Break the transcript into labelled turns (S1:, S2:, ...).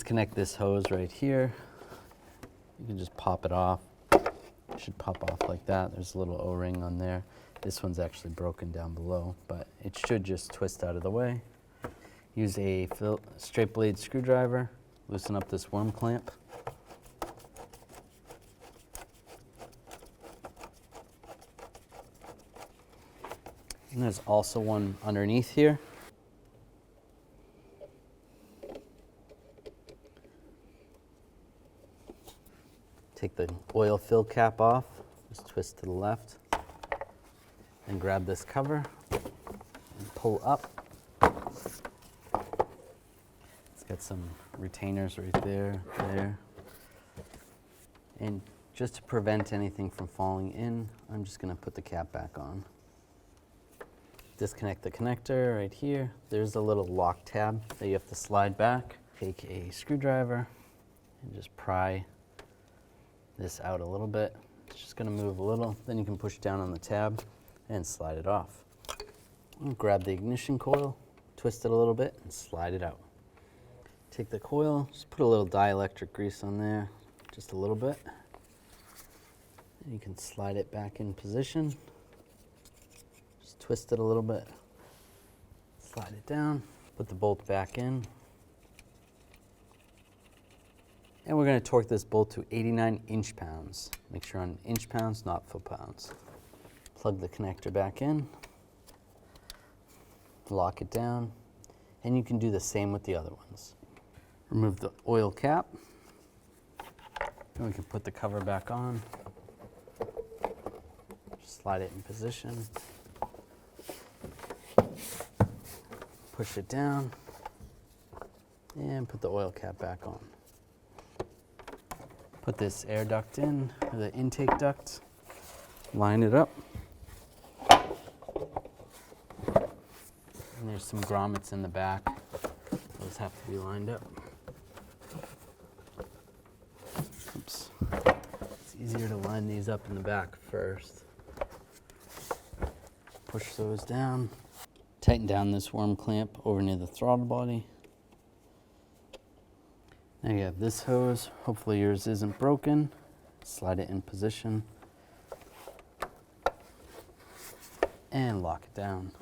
S1: disconnect this hose right here. You can just pop it off. It should pop off like that. There's a little O-ring on there. This one's actually broken down below, but it should just twist out of the way. Use a straight blade screwdriver, loosen up this worm clamp. And there's also one underneath here. Take the oil fill cap off, just twist to the left, and grab this cover and pull up. It's got some retainers right there, there. And just to prevent anything from falling in, I'm just going to put the cap back on. Disconnect the connector right here. There's a little lock tab that you have to slide back. Take a screwdriver and just pry this out a little bit. It's just going to move a little. Then you can push down on the tab and slide it off. And grab the ignition coil, twist it a little bit, and slide it out. Take the coil, just put a little dielectric grease on there, just a little bit. And you can slide it back in position. Just twist it a little bit, slide it down, put the bolt back in. And we're going to torque this bolt to 89 inch-pounds. Make sure on inch-pounds, not foot-pounds. Plug the connector back in, lock it down, and you can do the same with the other ones. Remove the oil cap, and we can put the cover back on. Just slide it in position. Push it down, and put the oil cap back on. Put this air duct in, or the intake duct, line it up. And there's some grommets in the back. Those have to be lined up. Oops. It's easier to line these up in the back first. Push those down. Tighten down this worm clamp over near the throttle body. Now you have this hose. Hopefully yours isn't broken. Slide it in position and lock it down.